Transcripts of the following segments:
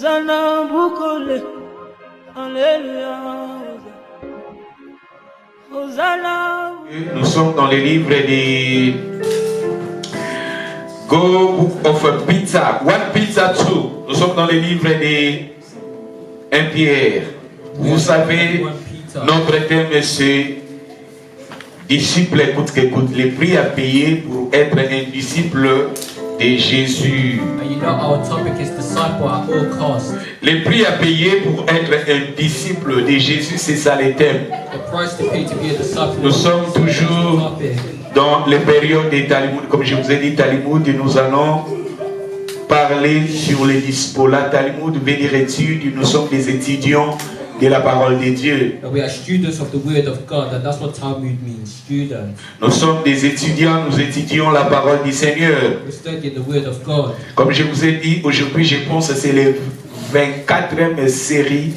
Hosanna Bukole. Alléluia. Hosanna. Nous sommes dans les livres des Go Book of Peter, 1 Peter 2. Nous sommes dans les livres des 1 Pierre. Vous savez, notre thème c'est disciple, écoute. Les prix à payer pour être un disciple de Jésus. And you know our topic is disciple at all costs. Les prix à payer pour être un disciple de Jésus, c'est ça le thème. The price to pay to be a disciple. Nous sommes toujours dans les périodes des Talmud. Comme je vous ai dit, Talmud, nous allons parler sur les disciples. La Talmud veut dire étude. Nous sommes des étudiants de la parole de Dieu. We are students of the word of God, and that's what Talmud means, students. Nous sommes des étudiants, nous étudions la parole du Seigneur. We study the word of God. Comme je vous ai dit, aujourd'hui, je pense que c'est la 24e série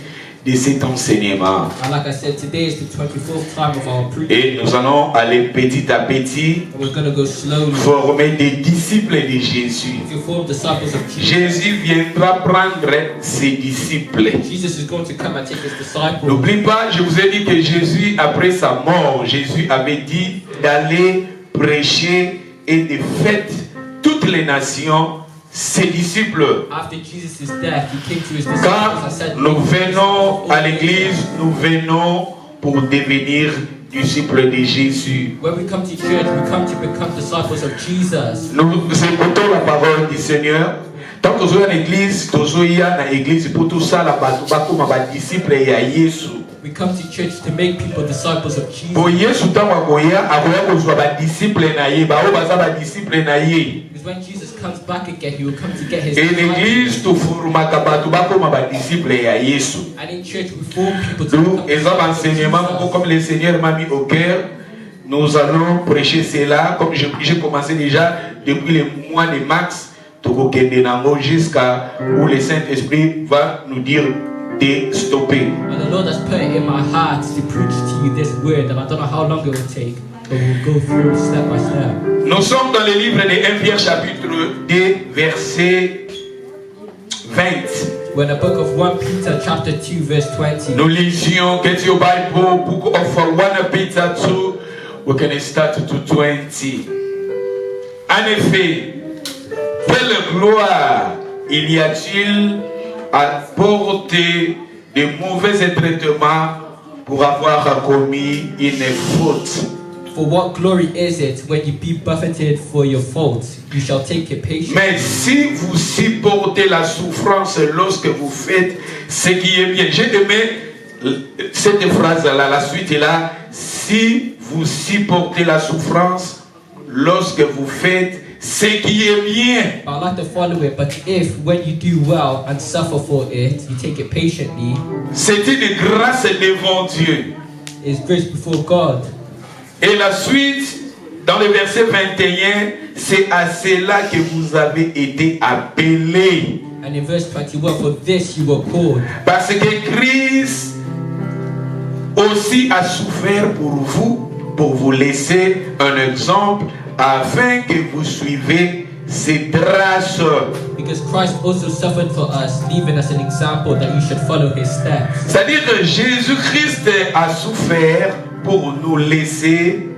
de cet enseignement. And like I said, today is the 24th time of our preaching. Et nous allons aller petit à petit And we're going to go slowly former des disciples de Jésus. to form disciples of Jesus. Jésus viendra prendre ses disciples. Jesus is going to come and take his disciples. N'oublie pas, je vous ai dit que Jésus, après sa mort, Jésus avait dit d'aller prêcher et de faire toutes les nations ses disciples. After Jesus' death, he came to his disciples and Quand said, nous venons à l'église, nous venons pour devenir disciples de Jésus. when we come to church, we come to become disciples of Jesus. Nous écoutons la parole du Seigneur. Tant que nous sommes à l'église, nous sommes à l'église pour tout ça, la disciples et à Jésus. We come to church to make people disciples of Jesus. Pour Jésus, tant qu'on a disciple naïe, disciple naïe. Because when Jesus comes back again, he will come to get his Et disciples. l'église, tu formes disciple à Jésus. And in church, we form people to Nous, become et ça, enseignement, Jesus. comme le Seigneur m'a mis au cœur, nous allons prêcher cela, comme j'ai commencé déjà depuis le mois de mars, jusqu'à où le Saint-Esprit va nous dire de stopper. And the Lord has put it in my heart to preach to you this word, and I don't know how long it will take, but we'll go through it step by step. Nous sommes dans le livre de 1 Pierre chapitre 2, verset 20. We're in the book of 1 Peter chapter 2 verse 20. Nous lisions, get your Bible, book of 1 Peter 2, we can start to 20. En effet, quelle gloire il y a-t-il à porter de mauvais traitements pour avoir commis une faute? For what glory is it when you be buffeted for your faults? You shall take it patiently. Mais si vous supportez la souffrance lorsque vous faites ce qui est bien. J'ai aimé cette phrase-là, la suite est là. Si vous supportez la souffrance lorsque vous faites ce qui est bien. I like to follow it, but if when you do well and suffer for it, you take it patiently, C'est une grâce devant Dieu. it's grace before God. Et la suite, dans le verset 21, c'est à cela que vous avez été appelés. And in verse 21, for this you were called. Parce que Christ aussi a souffert pour vous laisser un exemple, afin que vous suivez ses traces. Because Christ also suffered for us, leaving us an example that you should follow his steps. C'est-à-dire que Jésus-Christ a souffert pour nous laisser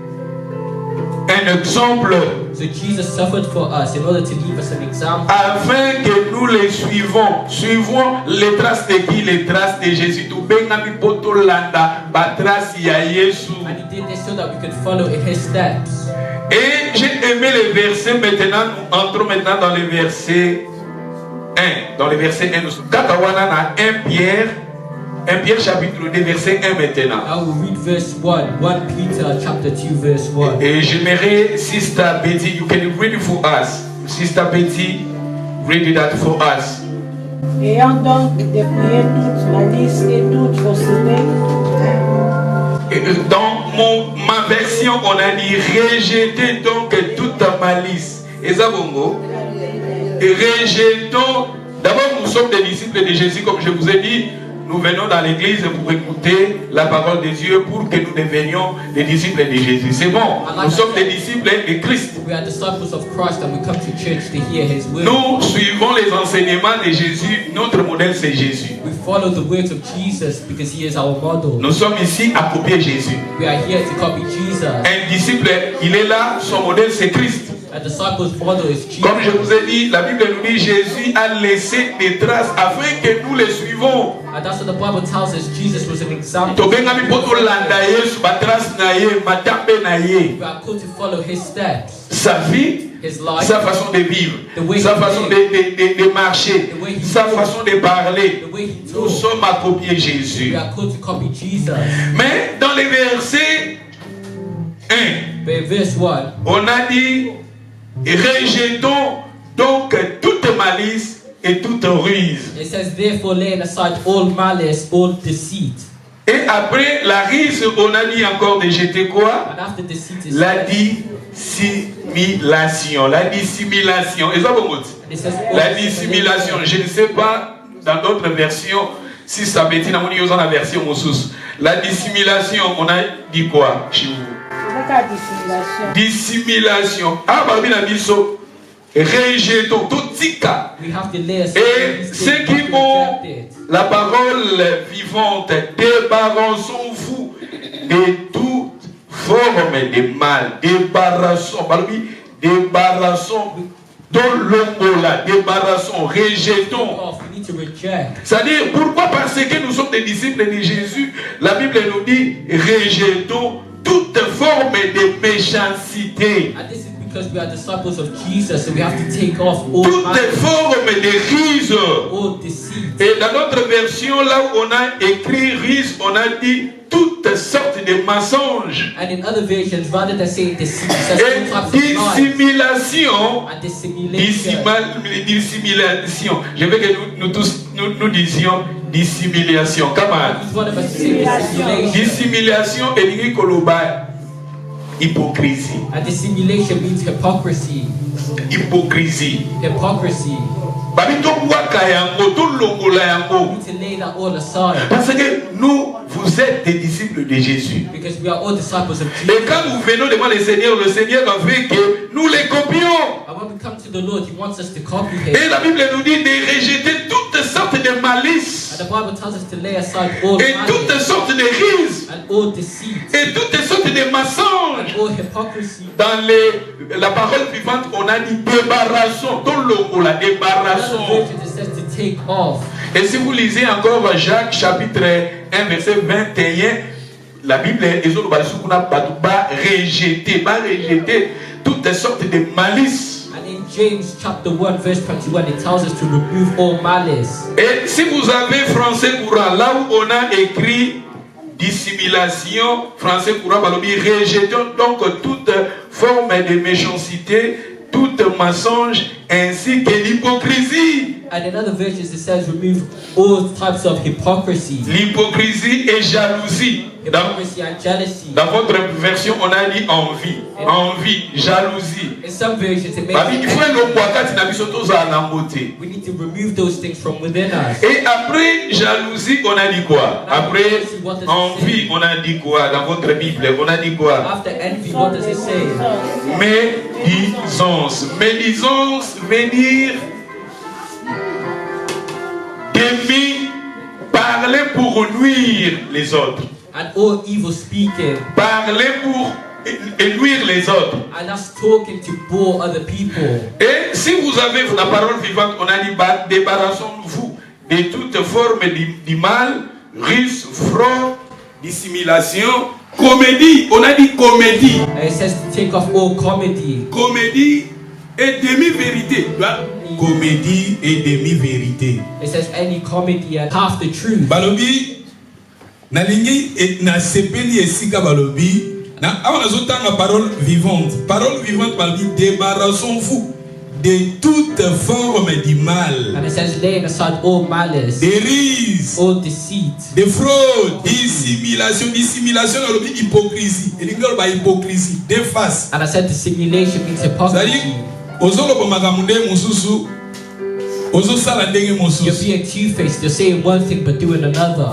un exemple, So Jesus suffered for us in order to leave us an example, afin que nous les suivons les traces de qui? Les traces de Jésus. Tu bengami potolanda ba trace ya Yesu. and he did this so that we could follow in his steps. Et j'ai aimé les versets maintenant. Nous entrons maintenant dans les versets 1. Dans les versets 1, nous sommes Kakawana na 1 Pierre chapitre 2 verset 1 maintenant. I will read verse 1, 1 Peter chapter 2 verse 1. Et j'aimerais Sister Betty, you can read it for us. Sister Betty, read that for us. Ayant donc dépouillé toute malice et toute fausseté, Dans ma version, on a dit rejetez donc toute malice. Et ça, bongo. Et rejetons. D'abord, nous sommes des disciples de Jésus, comme je vous ai dit. nous venons dans l'église pour écouter la parole de Dieu pour que nous devenions des disciples de Jésus. C'est bon, nous sommes des disciples de Christ. We are disciples of Christ and we come to church to hear His word. Nous suivons les enseignements de Jésus. Notre modèle, c'est Jésus. We follow the words of Jesus because He is our model. Nous sommes ici à copier Jésus. We are here to copy Jesus. Un disciple, il est là, son modèle, c'est Christ. A disciple's model is Jesus. Comme je vous ai dit, la Bible nous dit Jésus a laissé des traces afin que nous les suivons. And that's what the Bible tells us. Jesus was an example. Tobengami poto landa Yesu, batrace na ye, matambe na ye. We are called to follow His steps, Sa vie, His life, sa façon de vivre, the way sa he façon lived, de marcher, the way he sa talked, façon de parler. the way He Nous taught. sommes à copier Jésus. We are called to copy Jesus. Mais dans les versets 1, But in verse 1, on a dit rejetons donc toute malice et toute ruse. it says, therefore laying aside all malice, all deceit. Et après la ruse, on a dit encore de jeter quoi? And after deceit is La said, dissimulation. La dissimulation. Et ça, bon, and it says all la dissimulation. Je ne sais pas dans d'autres versions si ça veut dire dans la version Moussous. La dissimulation, on a dit quoi chez vous? Dissimulation. Ah, Babi Nabiso. Rejetons tout tika. We have to lay aside Et these ceux things, qui not to ont reject it. la parole vivante, débarrassons-vous de toute forme de mal. Débarrassons, débarrassons, débarrassons, rejetons. Off, we need to reject. C'est-à-dire, pourquoi? Parce que nous sommes des disciples de Jésus. La Bible nous dit, rejetons toute forme de méchanceté. And this is because we are disciples of Jesus, so we have to take off all Toute malice, forme de ruse. all deceit. Et dans notre version, là où on a écrit ruse, on a dit toutes sortes de mensonges. And in other versions, rather than saying deceit, it says Et all types of lies dissimulation. and dissimulation. Dissimulation. Je veux que nous tous nous disions dissimulation. Come on. Each one of us to say dissimulation. Dissimulation et l'ingé koloba. Hypocrisie. And dissimulation means hypocrisy. Hypocrisie. Hypocrisy. Babi to waka yango, to longola yango. We need to lay that all aside Parce que nous, vous êtes des disciples de Jésus. because we are all disciples of Et Jesus. quand nous venons devant le Seigneur veut que nous les copions. And when we come to the Lord, He wants us to copy Him. Et la Bible nous dit de rejeter toutes sortes de malice And the Bible tells us to lay aside all et toutes malice sortes de rises and all deceit et toutes sortes de mensonges. and all hypocrisy. Dans la parole vivante, on a dit débarrassons. Dans l'eau, la In débarrassons. other versions, it says to take off. Et si vous lisez encore Jacques chapitre 1 verset 21, la Bible est rejeter toutes sortes de malice. And in James chapter 1 verse 21, it tells us to remove all malice. Et si vous avez français courant, là où on a écrit dissimulation, français courant, rejetons donc toute forme de méchanceté, tout mensonge, ainsi que l'hypocrisie. And in other versions, it says remove all types of hypocrisy. L'hypocrisie et jalousie. Hypocrisy and jealousy. Dans votre version, on a dit envie. Envie, jalousie. In some versions, it Babi, il faut makes le boakati na biso toza na mbote. we need to remove those things from within us. Et après jalousie, on a dit quoi? Après envie, on a dit quoi? Dans votre Bible, on a dit quoi? After envy, what does it say? Médisance. Médisance veut dire d'aimer parler pour nuire les autres. And all evil speaking. Parler pour nuire les autres. And us talking to bore other people. Et si vous avez la parole vivante, on a dit débarrassons-vous de toute forme du mal, ruse, fraude, dissimulation, comédie. On a dit comédie. And it says to take off all comedy. Comédie et demi-vérité. Comédie et demi-vérité. It says any comedy and half the truth. Balobi nalingi et na sepeli esika balobi na awa nazotanga parole vivante balobi débarrassons-vous de toute forme du mal, And it says laying aside all malice, des rises, all deceit. des fraudes, dissimulation balobi hypocrisie elinga ba hypocrisie des faces. And I said dissimulation means hypocrisy. C'est-à-dire ozoloba makambo nde mosusu ozosala ndenge You're mosusu. being two-faced. You're saying one thing but doing another.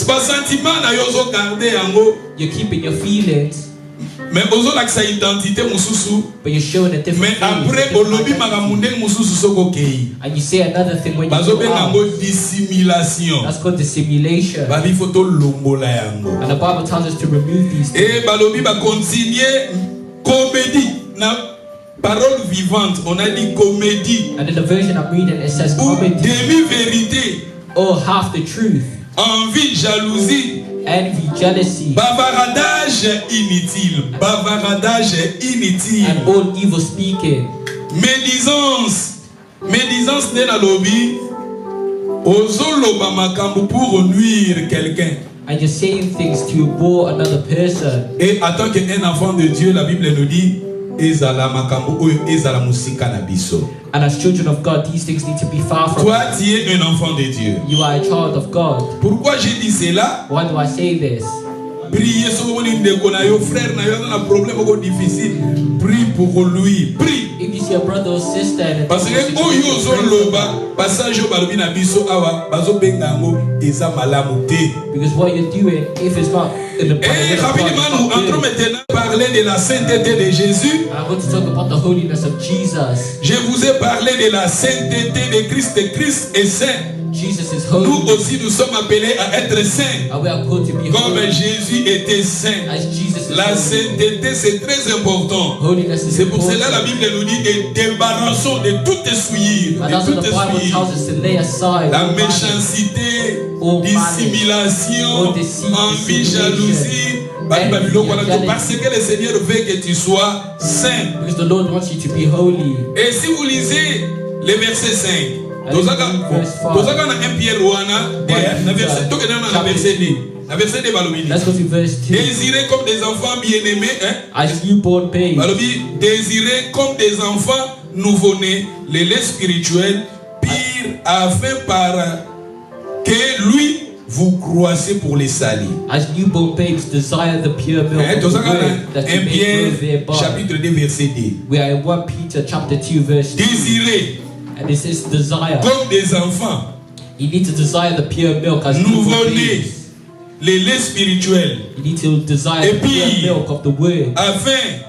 Basentiment na yo ozogarde yango, You're keeping your feelings, mais ozolakisa identité mosusu, but you're showing a different mais face, a après different olobi identity. makambo ndenge mosusu soko okei. And you say another thing when you go Bazobenga yango out. dissimulation. That's called dissimulation. Babi faut tolongola yango. And the Bible tells us to remove these things. Et balobi ba continuer comédie na parole vivante, on a dit comédie And in the version I'm reading, it says ou comedy demi-vérité, or half the truth, envie, jalousie, envy, jealousy, bavardage inutile, and all evil speaking. médisance nde na lobi ozoloba makambo pour nuire quelqu'un. And you're saying things to bore another person. Et en tant qu'un enfant de Dieu, la Bible nous dit ezala makambo oyo ezala musika na biso. And as children of God, these things need to be far from Toi, us. tu es un enfant de Dieu. You are a child of God. Pourquoi j'ai dit cela? Why do I say this? Priez sur ndeko na yo, frère na yo na problème beaucoup difficile. Prie pour lui. Prie. If you see a brother or sister in a Parce que difficult oyo situation, pray for ozoloba them. passage oyo balobi na biso awa bazobenga yango eza malamu te. Because what you're doing, if it's not in the Et will of God, rapidement it's nous not entrons good. maintenant parler de la sainteté de Jésus. I'm going to talk about the holiness of Jesus. Je vous ai parlé de la sainteté de Christ. Christ est saint. Jesus is Nous holy. aussi nous sommes appelés à être saints. And we are called to be Comme holy. Jésus était saint. As Jesus is La holy. sainteté c'est très important. Holiness is C'est pour cela important. la Bible nous dit et débarrassons de toute souillure. And De that's what toute the Bible souillure. tells us to lay aside La all malice, méchanceté, all dissimulation, all deceit, envie, jalousie. envy, Parce que le Seigneur veut que tu sois saint. because the Lord wants you to be holy. Et si vous lisez le verset 5, Allez, tozaka verse 5. tozaka na 1 Pierre wana, na verset tokena na verset 2. Na verset 2 balobi. Let's go to verse 2. Désirez comme des enfants bien-aimés, hein? As newborn babes, Balobi, désirez comme des enfants nouveau-nés, les laits spirituels, pire afin par que lui vous croissez pour les salir. as newborn babes desire the pure milk Hein, of the tozaka na word, that you 1 may grow Pierre thereby. chapitre 2 verset 2. We are in 1 Peter chapter 2 verse 2. Désirez And it says desire. comme des enfants You need to desire the pure milk as newborn nouveau-nés, babes. les laits spirituels, You need to desire Et the pure puis, milk of the word, afin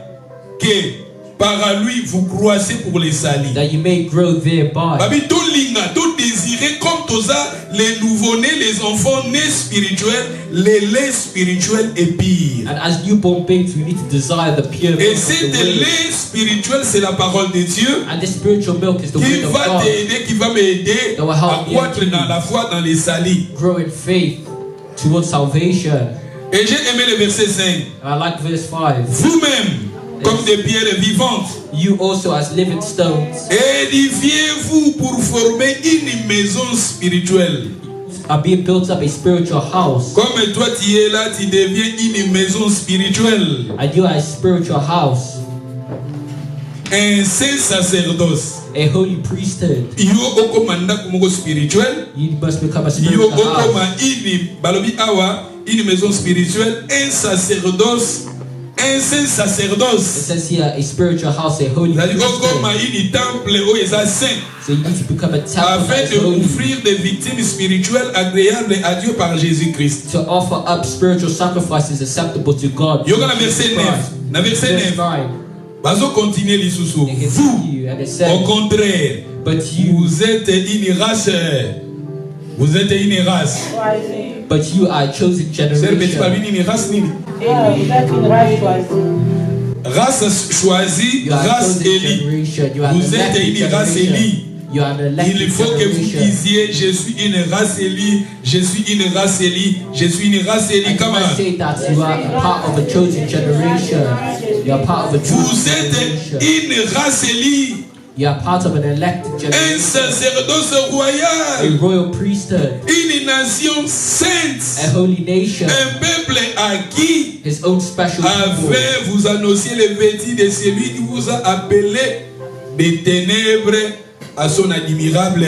que par lui vous croissez pour les salir. that you may grow thereby. Babi, tout linga, tout désiré comme tous ça, les nouveau-nés, les enfants nés spirituels, les laits spirituels et pire. And as newborn babes, we need to desire the pure milk Et of cet the word. lait spirituel, c'est la parole de Dieu And this spiritual milk is the qui word of va God. t'aider, qui va m'aider That will help à me croître and dans la foi, dans les salis. Grow in faith towards salvation. Et j'ai aimé le verset 5. And I like verse 5. Vous-même, comme des pierres vivantes, You also as living stones édifiez-vous pour former une maison spirituelle. are being built up a spiritual house. Comme toi tu es là, tu deviens une maison spirituelle. And you are a spiritual house, Un saint sacerdoce. a holy priesthood. Yo okomanda kumoko spirituel. You must become a Yo spiritual okoma house. ini balobi awa une maison spirituelle, un sacerdoce, un saint It sacerdoce. says here a spiritual house, a holy C'est-à-dire okoma priesthood. ini temple oyo eza saint So you need to become a temple afin that is de holy, offrir des victimes spirituelles agréables à Dieu par Jésus-Christ. to offer up spiritual sacrifices acceptable to God. Yo na through verset Jesus 9. Christ. Na verset Verse 9. 9. Bazo continuer lisusu. They Vous, continue, and it au says, contraire, but you vous êtes une race. Vous êtes une race. Choisi. But you are a chosen C'est le petit generation. babine, une race nini? Ah, vous êtes une race choisie. Race choisie, You are a race chosen élue. generation. You are Vous an êtes elected une race élue. generation. You are an elected Il faut que vous generation. disiez, je suis une race élue, je suis une race élue, je suis une race élue. And you Comment? must say that you are a part of a chosen generation. You are part of a Vous chosen êtes generation. une race élue, You are part of an elected un generation. sacerdoce A royal, royal priesthood. une nation A sainte, holy nation. un peuple acquis. His own special people. Afin vous annoncer les vêtements de celui qui vous a appelé des ténèbres à son admirable.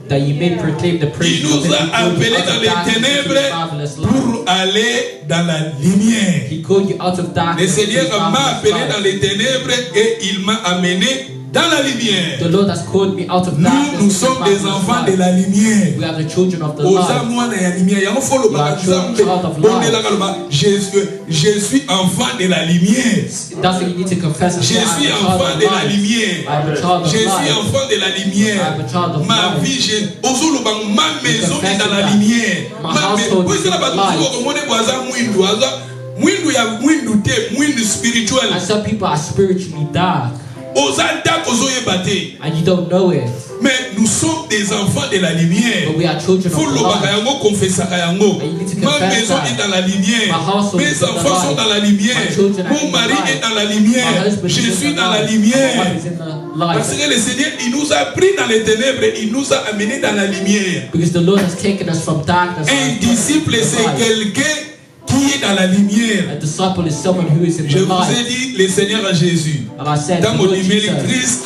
That you may proclaim the praise Il of nous him a who called you appelés out dans of les darkness into ténèbres his marvelous light. pour aller dans la lumière. He called you out of Le darkness into Seigneur his m'a marvelous appelé dans light. les ténèbres et il m'a amené dans la lumière. The Lord has called me out of darkness. Nous sommes into des marvelous enfants light. de la lumière. We are the children of the Oza light. mwana ya lumière. Yango folo We are ba child of light. Je suis enfant de la lumière. That's what you need to confess. Je suis enfant de la lumière. I'm a child of Je suis light. enfant de la lumière. I'm a child of Ma light. vie, ma maison est dans la that. lumière. My household is in light. Spirituel. And some people are spiritually dark. And you don't know it. Mais nous sommes des enfants de la lumière. But we are children of the light. Ma maison est dans la lumière. Mes enfants sont dans la lumière. Mon mari est dans la lumière. Je suis dans la lumière. Parce que le Seigneur, il nous a pris dans les ténèbres, il nous a amenés dans la lumière. Because the Lord has taken us from darkness. Un disciple, c'est quelqu'un qui est dans la lumière. A disciple is someone who is in Je the vous ai light. dit, le Seigneur à Jésus. And I said, Dans the mon Lord numéro Jesus, Christ,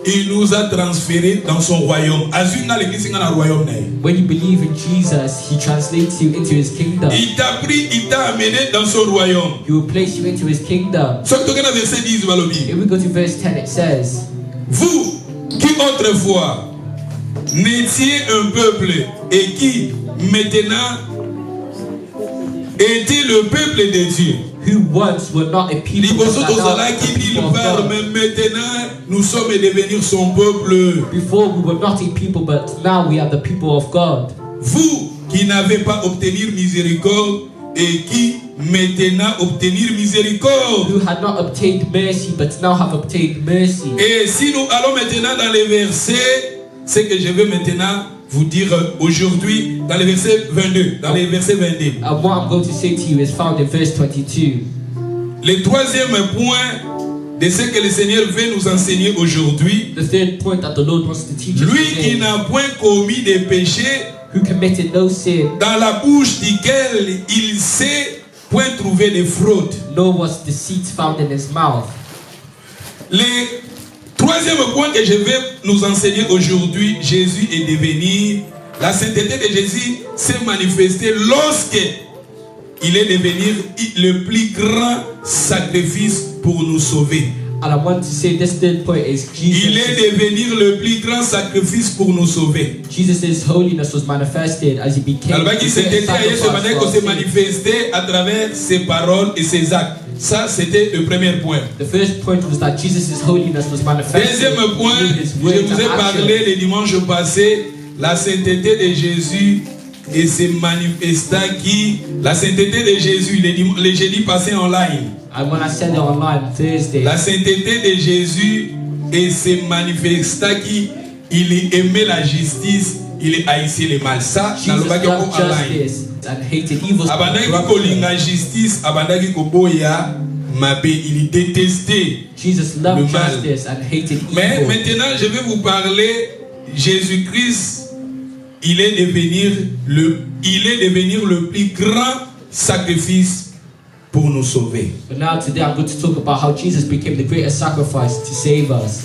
il nous a transférés dans son royaume. Azuna l'église dans le royaume. when you believe in Jesus, He translates you into His kingdom. Il t'a pris, il t'a amené dans son royaume. He will place you into His kingdom. Ce que dans verset 10 Balobi. If we go to verse 10, it says, Vous qui autrefois n'étiez un peuple et qui maintenant étiez le peuple de Dieu. who once were not a people, but Liboso are now tozala the qui dit people of Père, God. mais maintenant nous sommes devenus son peuple. Before we were not a people, but now we are the people of God. Vous qui n'avez pas obtenu miséricorde et qui maintenant obtenir miséricorde. Who had not obtained mercy, but now have obtained mercy. Et si nous allons maintenant dans les versets, ce que je vais maintenant vous dire aujourd'hui, dans les versets 22, dans les versets 22. And what I'm going to say to you is found in verse 22. Le troisième point de ce que le Seigneur veut nous enseigner aujourd'hui, The third point that the Lord wants to teach us lui qui today, n'a point commis de péché, who committed no sin, dans la bouche duquel il sait point trouver de fraude. nor was deceit found in his mouth. Le troisième point que je vais nous enseigner aujourd'hui, Jésus est devenu, la sainteté de Jésus s'est manifestée lorsque il est devenu le plus grand sacrifice pour nous sauver. And I want to say this third point is Il est devenu le plus grand sacrifice pour nous sauver. Jesus' holiness was manifested as he became Alors, the qui great s'était sacrifice ce matin for qu'on our s'est sins. manifesté à travers ses paroles et ses actes. Ça, c'était le premier point. The first point was that Jesus' holiness was manifested Deuxième point, through his je words vous ai and parlé actions. le dimanche passé, la sainteté de Jésus et se manifesta qui, la sainteté de Jésus, le jeudi passé en live, And when I said it online Thursday, la sainteté de Jésus et se manifesta qui, il aimait la justice, il haïssait le mal. Ça, dans le Jesus bagage loved online. justice and hated evil. Abandaki kolinga justice, abandaki koboya mabe, il détestait. Jesus le loved mal. justice and hated Mais evil. maintenant, je vais vous parler, Jésus-Christ, il est devenu le plus grand sacrifice pour nous sauver. But now today I'm going to talk about how Jesus became the greatest sacrifice to save us.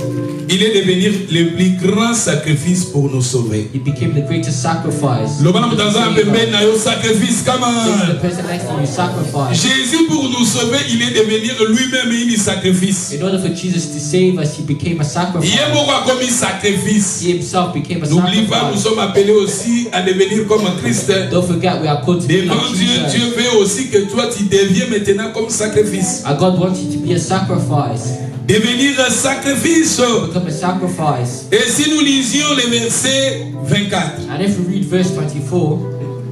Il est devenu le plus grand sacrifice pour nous sauver. He became the greatest sacrifice. Le bonhomme to dans un save peu us. na yo sacrifice This is the comment? person next to you sacrifice. Jésus pour nous sauver, il est devenu lui-même un sacrifice. In order for Jesus to save us, he became a sacrifice. Il est pourquoi comme sacrifice. He himself became a N'oublie pas, nous sacrifice. sommes appelés aussi à devenir comme Christ. Don't forget we are called to be Devant like Dieu, Jesus. Dieu veut aussi que toi tu deviens maintenant comme sacrifice. And God wants you to be a sacrifice. Devenir un sacrifice. Become a sacrifice. Et si nous lisions le verset 24, And if we read verse 24,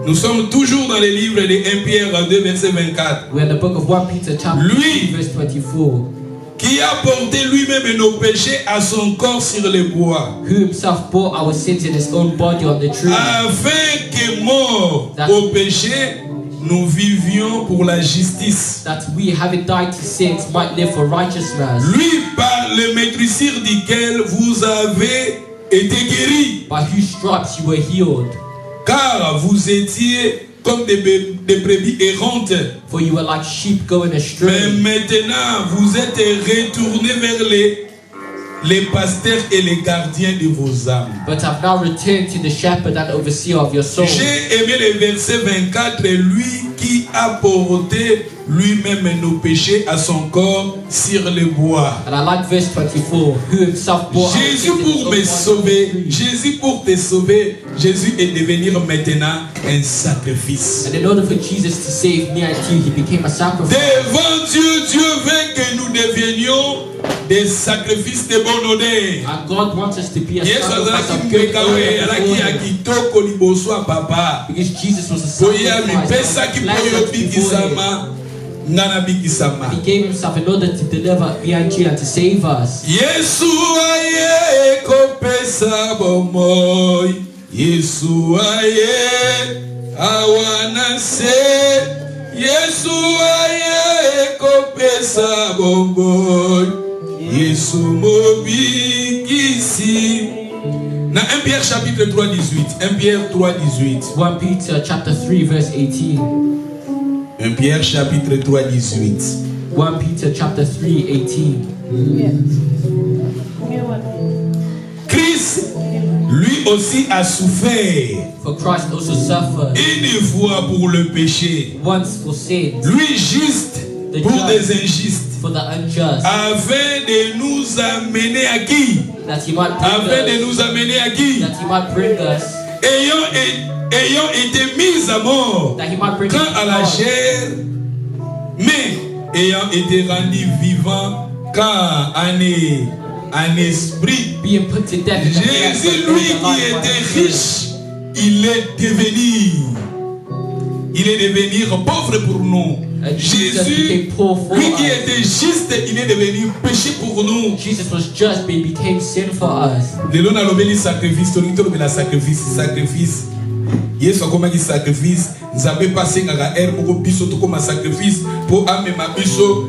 nous sommes toujours dans le livre de 1 Pierre 2, verset 24. we're in the book of 1 Peter chapter Lui. 2, verse 24. Qui a porté lui-même nos péchés à son corps sur le bois, Who himself bore our sins in his own body on the tree, afin que mort au péché, nous vivions pour la justice. that we, having died to sins, might live for righteousness. Lui, par le maîtrisir duquel vous avez été guéris, By whose stripes you were healed. car vous étiez comme des brebis errantes. For you were like sheep going Mais astray. maintenant, vous êtes retournés vers les pasteurs et les gardiens de vos âmes. But have now returned to the shepherd and overseer of your soul. J'ai aimé le verset 24, lui qui a porté lui-même nos péchés à son corps sur le bois. And I like verse 24. Who himself bore our Jésus sins pour on me one sauver, tree. Jésus pour te sauver, Jésus est devenu maintenant un sacrifice. And in order for Jesus to save me and you, he became a sacrifice. Devant Dieu, Dieu veut que nous devenions des sacrifices de bonne odeur. And God wants us to be a Yesu sacrifice azalaki of good mbeka we alaki ya odor. kitoko liboso ya papa. Because Jesus was a Boya sacrifice mipesaki of po yo pleasant before him. bikisama ngana bikisama. He gave himself in order to deliver me and you and to save us. Yesu aye kopesa bomoi. Yesu aye awanase. Yesu aye kopesa bomoi. Yesu mobikisi. Na 1 Pierre chapitre 3 18. 1 Pierre 3 18. 1 Peter chapter 3 verse 18. 1 Pierre chapitre 3 18. 1 Peter chapter 3 18. Christ lui aussi a souffert For Christ also suffered une fois pour le péché, once for sins, lui juste pour des injustes, for the unjust, afin de nous amener à qui? that he might Afin de bring us, nous amener à qui? that he might bring us, Ayant été mis à mort that he might bring quand us à la to God, chair, mais ayant été rendu vivant quand en esprit. being put to death in the flesh, Jésus, but lui made qui alive by était the Spirit. riche, il est devenu pauvre pour nous. And Jesus Jésus, became poor for lui qui us. était juste, il est devenu péché pour nous. Jesus was just, but he became sin for us. Lelo na lobeli sacrifice, tolito lobela sacrifice. Yesu akomaki sacrifice, nzambe pasengaka ere moko biso tokoma sacrifice po amema biso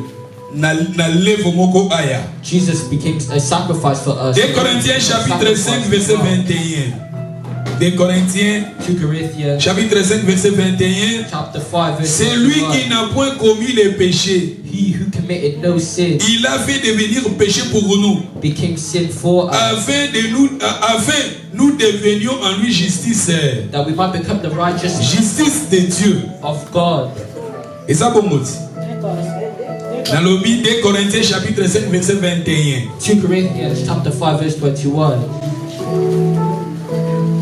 na levo moko aya. Jesus became a sacrifice for us. 2 Corinthiens chapitre 5 verset 21. 2 Corinthiens 2 Corinthians chapitre 5 verset 21. chapter 5 verse C'est lui 21. qui n'a point commis les péchés. He who committed no sin Il a fait devenir péché pour nous, became sin for us, afin nous devenions en lui justice. that we might become the righteousness Justice de Dieu. of God. Et ça bon mot. Dans le 2 Corinthiens chapitre 5 verset 21. 2 Corinthians chapter 5 verse 21.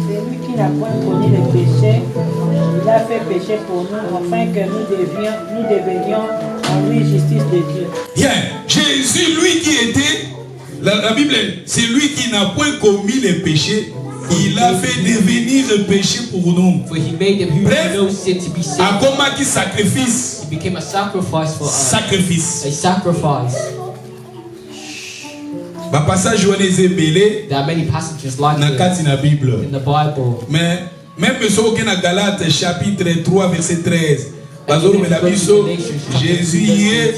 Celui qui n'a point connu le péché, il a fait péché pour nous, afin que nous devenions en lui justice de Dieu. Bien, Jésus, lui qui était, la Bible, c'est lui qui n'a point commis les péchés, il a fait devenir le péché pour nous. For he made him who Bref, knew no sin to be sin. A commis sacrifice, He became a sacrifice for us. sacrifice. A sacrifice. Ba passage wana ezebele There are many passages like na this kati na Bible. in the Bible. Mais même soki na Galates chapitre 3 verset 13. Bazolobela biso Jésus ye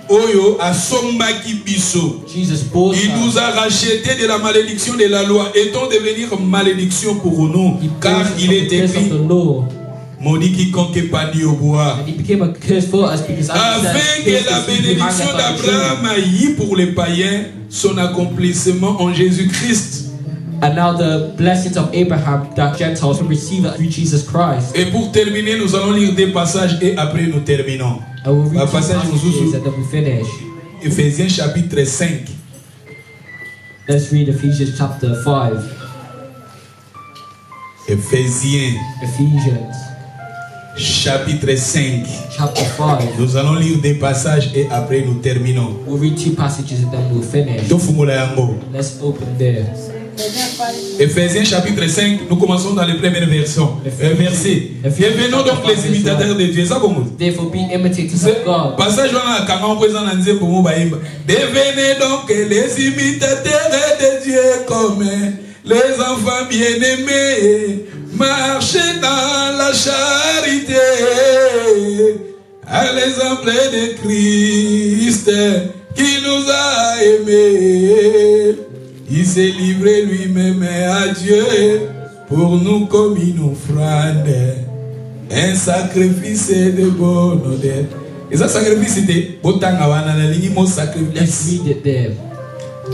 oyo asombaki biso. Jesus bought Il nous us. a rachetés de la malédiction de la loi, étant devenir malédiction pour nous, He car bought us il from est the curse of écrit, the law. maudit quiconque pâlit au bois. And he became a curse for us because Afin que la bénédiction d'Abraham aille pour les païens son accomplissement en Jésus-Christ. And now the blessings of Abraham that Gentiles can receive it through Jesus Christ. Et pour terminer, nous allons lire des passages et après nous terminons. I will read two Passage passages and then we finish. Éphésiens chapitre 5. Let's read Ephesians chapter 5. Ephesians chapitre 5. Chapter 5. Nous allons lire des passages et après nous terminons. We'll read two passages and then we'll finish. Tofungula yango. Let's open there. Éphésiens chapitre 5, nous commençons dans les premières versions. Versets. Devenons donc les imitateurs de Dieu. Ça bon. Therefore be imitators of God. Passage wana kanga présent dans nzembo mo baimba. Devenez donc les imitateurs de Dieu comme les enfants bien-aimés. Marchez dans la charité à l'exemple de Christ qui nous a aimés. Il s'est livré lui-même à Dieu pour nous comme une offrande, un sacrifice de bonne odeur. Et ça sacrifice c'était botanga wana na lingi mo Let's sacrifice. read it there.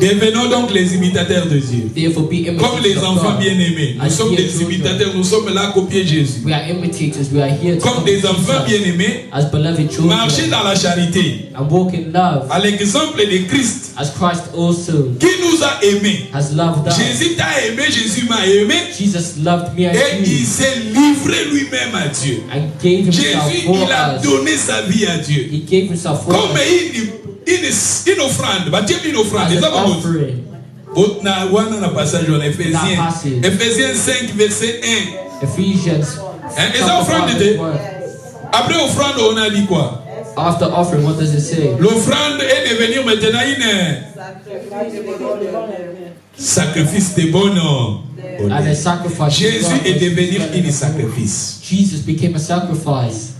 Devenons donc les imitateurs de Dieu. Therefore, be imitators Comme les of enfants God. bien-aimés. Nous As sommes dear des children. imitateurs. Nous sommes là à copier Jésus. We are imitators. We are here to Comme copy des enfants Jesus bien-aimés. as beloved Marcher children dans la charité. and walk in love À l'exemple de Christ. as Christ also Qui nous a aimés. has loved us. Jésus t'a aimé. Jésus m'a aimé. Jesus loved me Et and il you s'est livré lui-même à Dieu. and gave himself Jésus, for il a us. donné sa vie à Dieu. He gave himself for Comme us une offrande. Bah, Dieu une offrande. as C'est an ça, mon Dieu. offering. Na wana na passage en Éphésiens. That passage. Éphésiens 5 verset 1. Ephesians. Et ça offrande chapter était. 5, verse 1. Après offrande on a dit quoi? After offering, what does it say? L'offrande est devenir maintenant une sacrifice de bonne And a honneur. sacrifice. Jésus est devenu une sacrifice. Jesus became a sacrifice.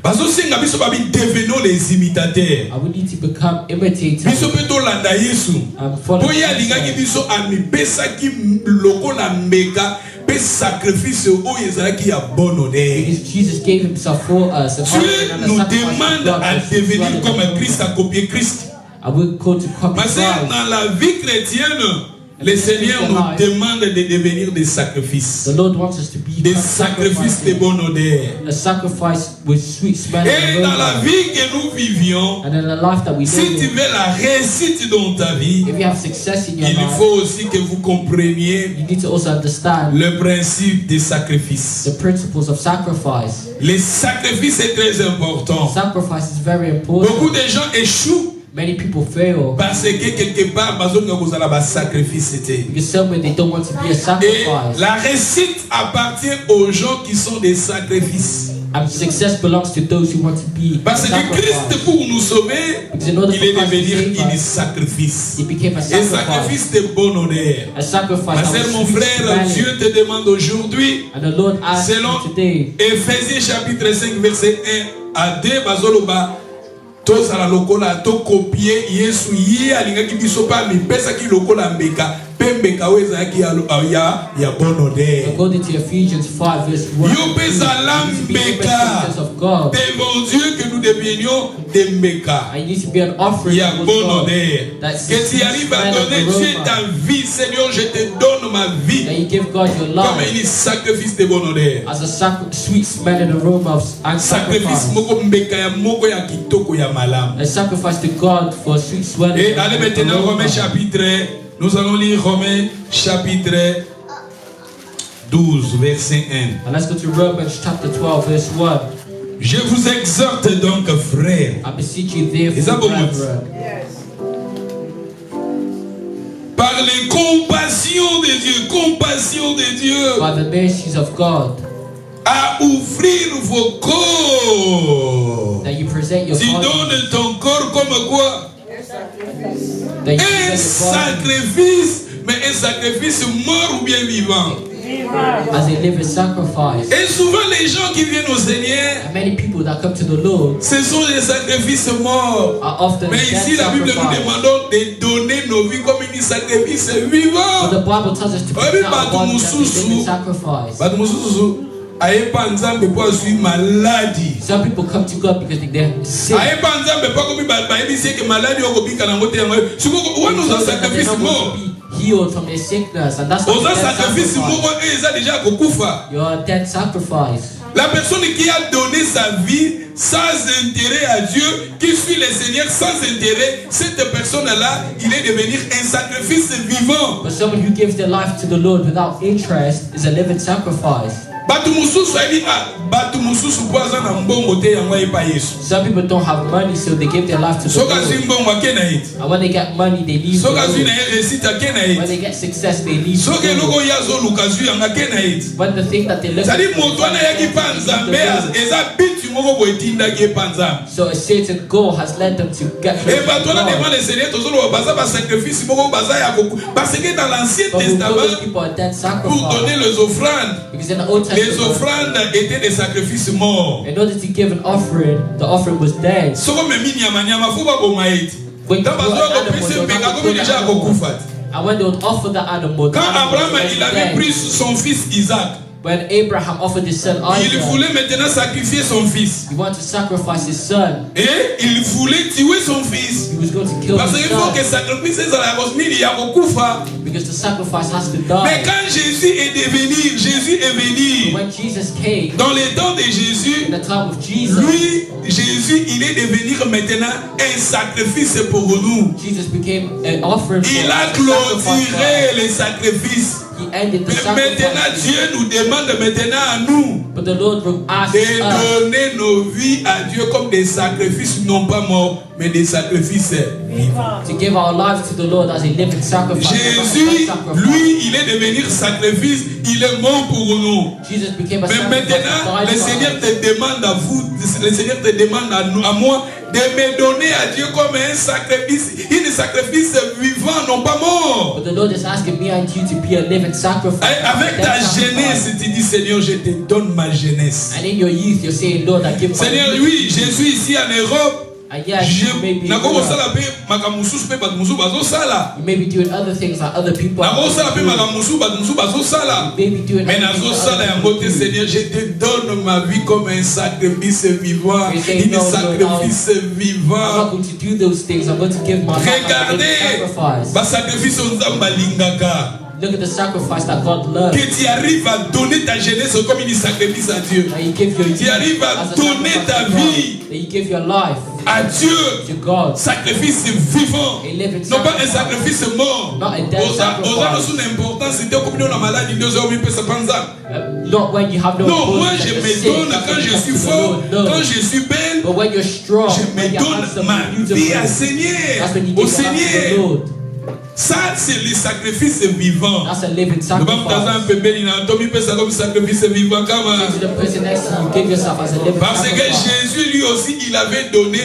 Parce que si nous sommes devenons les imitateurs. And we need to become imitators Biso pe to landa Yesu. and follow Po ya lingaki Jesus. biso amipesaki lokola mbeka pe sacrifice oyo ezalaki ya bonne honneur. Because Jesus gave himself for us. And Dieu offering and a nous sacrifice of demande God à was devenir rather comme than Christ, à copier Christ. And we're called to copy Parce que Christ. dans la vie chrétienne, le Seigneur nous demande de devenir des sacrifices. The Lord wants us to be Des sacrifices de bonne odeur. a sacrifice with sweet smell Et and dans la aroma. vie que nous vivions, And in the life that we si tu live, veux la réussite dans ta vie, if you have success in your il life, faut aussi que vous compreniez you need to also understand le principe des sacrifices. the principles of sacrifice. Les sacrifices est très important. Sacrifice is very Beaucoup important. de gens échouent Many people fail parce que quelque part, vous avez un sacrifice. because somewhere they don't want to be a Et sacrifice. la réussite appartient aux gens qui sont des sacrifices. And success belongs to those who want to be a Parce que Christ, sacrifice. pour nous sauver, Because in order il est for Christ to devenu save un us, sacrifice. he became a Un sacrifice. sacrifice de bonne honneur. A sacrifice Ma that sœur, was mon sweet frère, smelling. Dieu te demande aujourd'hui, And the Lord asked selon you today, Éphésiens chapitre 5, verset 1 à 2, bazoloba, tozala lokola, to copier Yesu, ye alingaki biso pa mipesaki lokola mbeka, pe mbeka oyo ezalaki ya bonne odeur. according to Ephesians 5 verse 1, Yo pezala you need to be mbeka imitators of God. devant Dieu que nous devenions des mbeka. And you need to be an offering Il y a towards bonne God. odeur. That's Que tu arrives à donner Dieu ta vie, Seigneur, je te donne ma vie That you give God your comme life un sacrifice de bonne odeur. as a sweet smelling aroma of and Sacrifice sacrifice. moko mbeka ya moko ya kitoko ya malamu. A sacrifice to God for a sweet smelling Et allez maintenant aroma. Romains chapitre, nous allons lire Romains chapitre 12 verset 1. And let's go to Romans chapter 12 verse 1. Je vous exhorte donc frères, I beseech you Is that therefore, what- brethren, par les compassions de Dieu, by the mercies of God, à ouvrir vos corps. that you present your Tu body, donnes ton corps comme quoi? that you Un present your body sacrifice, mais un sacrifice mort ou bien vivant. as a living sacrifice. Et souvent les gens qui viennent au Seigneur, And many people that come to the Lord ce sont des sacrifices morts. are often Mais dead ici, la Bible nous sacrifice. demande de donner nos vies comme un sacrifice But vivant. the Bible tells us to Oui, present but our body as a mususu- living sacrifice. Bato mosusu ayepa nzambe po azwi maladi. Some people come to God because they're sick. Ayepa nzambe po akomi bayebisi eke maladi okobika nango te yango. Sikoyo wana oza So that they're sacrifice not mort. going to be healed from their sickness, and that's not Oza a dead sacrifice sacrifice. moko oyo eza déjà kokufa. You're a dead sacrifice. La personne qui a donné sa vie sans intérêt à Dieu, qui suit le Seigneur sans intérêt, cette personne-là, il est devenu un sacrifice vivant. But someone who gives their life to the Lord without interest is a living sacrifice. Bato mususu ayebi bato mususu po aza na mbongo te yango ayepa Yesu. Some people don't have money, so they give their life to the Soki azwi Lord. mbongo ake na ye te. And when they get money, they leave the Soki azwi na Lord. ye réussite ake na ye When te. they get success, they leave Soki the eloko Lord. oyo azoluka azwi yango ake na ye te. When the thing that they look Zali for, moto wana ayaki mpa nzambe eza biti moko boye etindaki ye mpa nzambe. so a certain goal has led them to get Et close to bato wana devant God. le Seigneur tozoloba baza basacrifice moko baza ya koku. Parce que dans l'Ancien But we know those Testament, people are dead pour donner sacrifice. les offrandes, Because in the Old les Testament, offrandes étaient des sacrifices morts. in order to give an offering, the offering was dead. Soko memi nyama fo baboma ye te. When you Ntango brought bazwa an animal, kopesa they would mbeka have to komi kill the déjà animal. akokufa te. And when they would offer the animal, the Quand animal was Abraham already il avait dead. pris son fils Isaac, When Abraham offered his son Il Isaac, voulait maintenant sacrifier son fils. he wanted to sacrifice his son. Et il voulait tuer son fils. He was going to kill Parce his qu'il faut son que sacrifice ezala kosnili ya kokufa. because the sacrifice has to Mais die. quand Jésus est venu, When Jesus came, dans les temps de Jésus, in the time of Jesus, lui, Jésus, il est devenu maintenant un sacrifice pour nous. Jesus became an offering for Il a us, a sacrifice for clôturé us. les sacrifices. He ended the Mais maintenant, sacrifice. Dieu nous demande maintenant à nous But the Lord asks de us donner nos vies à Dieu comme des sacrifices non pas morts, mais des sacrifices vivants. to give our lives to the Lord as a living sacrifice. Jésus, lui, il est devenu sacrifice, il est mort pour nous. Jesus became a Mais sacrifice. maintenant, that le died for Seigneur us. te demande à vous, le Seigneur te demande à nous, à moi, de me donner à Dieu comme un sacrifice vivant, non pas mort. But the Lord is asking me and you to be a living sacrifice. Avec a ta dead jeunesse, sacrifice. tu dis, Seigneur, je te donne ma jeunesse. And in your youth, you're saying, Lord, I give my Seigneur, youth. oui, je suis ici en Europe. And yes, Je you may be nakosala pe makamususu pe bato mususu bazosala. you may be doing other things that other people are Nakosala pe doing. makamususu bato mususu bazosala. You may be doing Mais other things that nazosala other yango people te, do. Seigneur, je te donne ma vie comme un sacrifice vivant, You say, un no, Lord, sacrifice I'm not vivant. going to do those things. I'm going to give my life as a living Regardez, sacrifice. basacrifice nzambe alingaka. Look at the sacrifice that God loves. Que tu arrives à donner ta jeunesse comme un sacrifice à Dieu. That you give your Tu youth arrives à as a donner sacrifice ta to God. vie That you give your life à Dieu. to God. Sacrifice vivant, A living non pas un sacrifice. sacrifice mort. Not a dead sacrifice. Aux une importance, c'était comme nous la maladie, Dieu a mis ça panza. Not when you have no Non, moi authority, je that me you're sick, donne that's quand when je you come suis to the fort, Lord. No. quand je suis belle, But when you're strong, je when me you're donne handsome, ma beautiful, vie à Seigneur, that's when you au give your life to the Seigneur. Lord. Ça, c'est le sacrifice vivant. That's a living Le bam taza un sacrifice. peu belle, il a entendu ça comme sacrifice vivant. Say to the person next to you, give yourself as a living Parce que sacrifice. Jésus lui aussi, il avait donné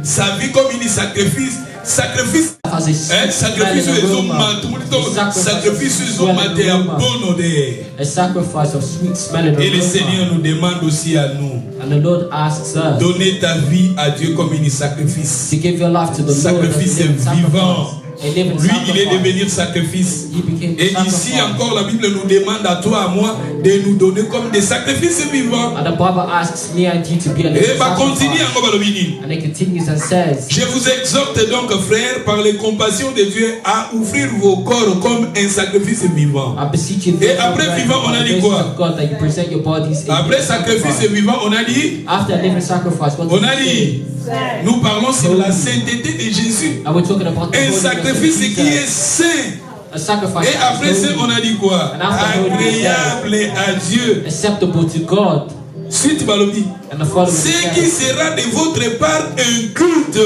sa vie comme un sacrifice. Sacrifice. As a sweet Sacrifice smelling aux aroma. hommes, sacrifice aux hommes, à bon odeur. A sacrifice of sweet smelling Et le aroma. Seigneur nous demande aussi à nous, And the Lord asks us donner ta vie à Dieu comme un sacrifice. to give your life to the Lord as a Sacrifice living vivant. sacrifice. A living Lui, il est sacrifice. devenu sacrifice. He became Et the ici sacrifice. encore, la Bible nous demande à toi, à moi, de nous donner comme des sacrifices vivants. And the Bible asks me and you to be a Et living va continuer sacrifice. encore le mini. And it continues and says, Je vous exhorte donc, frères, par les compassions de Dieu, à offrir vos corps comme un sacrifice vivant. I beseech you, Et après vivant, on a dit quoi? of God, that you present your bodies a Après living sacrifice sacrifice. vivant, on a dit, After a living sacrifice, what on does a it say? dit, nous parlons sur la sainteté de Jésus. And we're talking about the Un holiness of sacrifice qui Jesus. est saint. A sacrifice Et that après is ça, holy, on a dit quoi? And after holy, Agréable à Dieu. acceptable to God. Suite Balobi. And the following Ce qui says, sera de votre part un culte.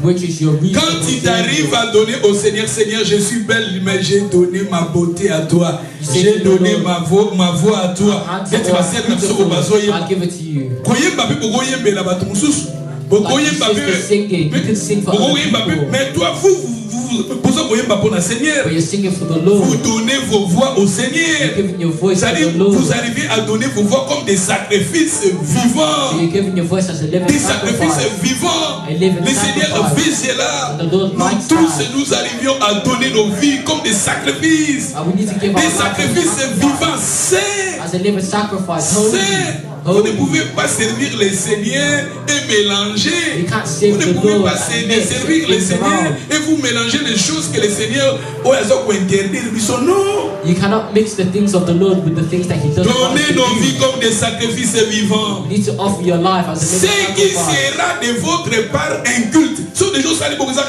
which is your reason. Quand tu t'arrives à donner au Seigneur, Seigneur, je suis belle, mais j'ai donné ma beauté à toi. J'ai donné ma voix à toi. Et tu vas servir sur le bateau. I'll give it to you. Koyemba pe bokoyembe la bato mususu. Bokoyemba Like you sing it, you can sing for other bokoyemba pe. people. Mais toi, vous posez koyemba pour le Seigneur. But you're singing for the Vous Lord. donnez vos voix au You're Seigneur. giving your voice to C'est-à-dire, the Lord. vous arrivez à donner vos voix comme des sacrifices vivants. So you're giving your voice as a living Des sacrifices sacrifice. vivants. A living Le Seigneur sacrifice. fait cela. And the Lord Nous likes tous, that. nous arrivions à donner nos vies comme des sacrifices. And we need to give our Des life as a sacrifices sacrifice. vivants, saints. As a living sacrifice. Holy. Saints. Vous ne Holy. pouvez pas servir le Seigneur et mélanger. You can't Vous save ne the pouvez Lord pas and mix servir le things Seigneur around. et vous mélangez les choses que le Seigneur a interdire. Non. You cannot mix the things of the Lord with the things that He doesn't want us Donnez to nos vies do. comme des sacrifices vivants. You need to offer your life as a Ce living qui sacrifice. sera de votre part un culte. Ce sont des choses qui sont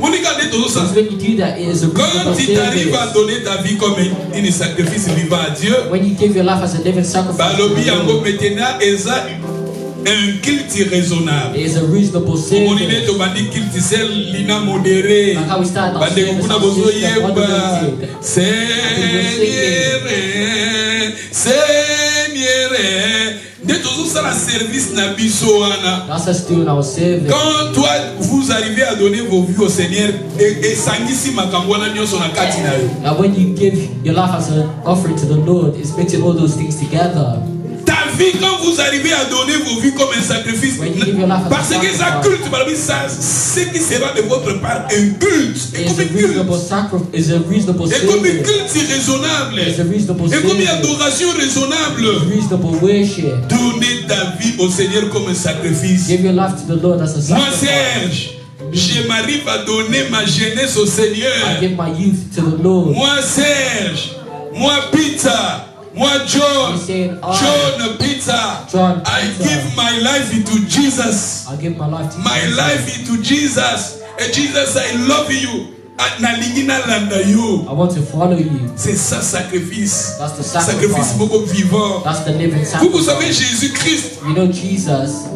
on regarde tout ça. Because when you do that, it is a Quand reasonable tu t'arrives à service. donner ta vie comme un sacrifice vivant à Dieu, When you give your life as a living sacrifice, to balobi the yango Lord, maintenant eza un culte raisonnable. it is a reasonable Omonine service. to bandi culte sel lina modéré. Like how we start our Bande service, kuna our bozo system, yemba. moderated. Seigneur, Seigneur. Nde tozosala service na biso wana. That's us doing our service. Quand toi vous arrivez à donner vos vies au Seigneur et sangisi makambo wana nyonso na kati na yo. Now when you give your life as an offering to the Lord, it's mixing all those things together. Ta vie, quand vous arrivez à donner vos vies comme un sacrifice, When you give your life as a parce que ça sacrifice, culte, ça, ce qui sera de votre part un culte. Et is comme a un culte. reasonable sacrifice, is a reasonable Et comme un service, culte, c'est raisonnable. is a reasonable Et comme une service, adoration raisonnable. reasonable worship. Donnez ta vie au Seigneur comme un sacrifice. Give your life to the Lord as a Moi, sacrifice. Serge, je m'arrive à donner ma jeunesse au I Seigneur. give my youth to the Lord. Moi, Serge, moi, Peter, moi, John, He said, John, Peter, John, I Peter, give my life into Jesus. I give my life to My Jesus. life into Jesus. And Jesus, I love you. Nalingi nalanda yo. I want to follow you. C'est ça, sacrifice. That's the Sacrifice sacrifice. beaucoup vivant. That's the living Vous savez, sacrifice. Jésus-Christ, You know Jesus,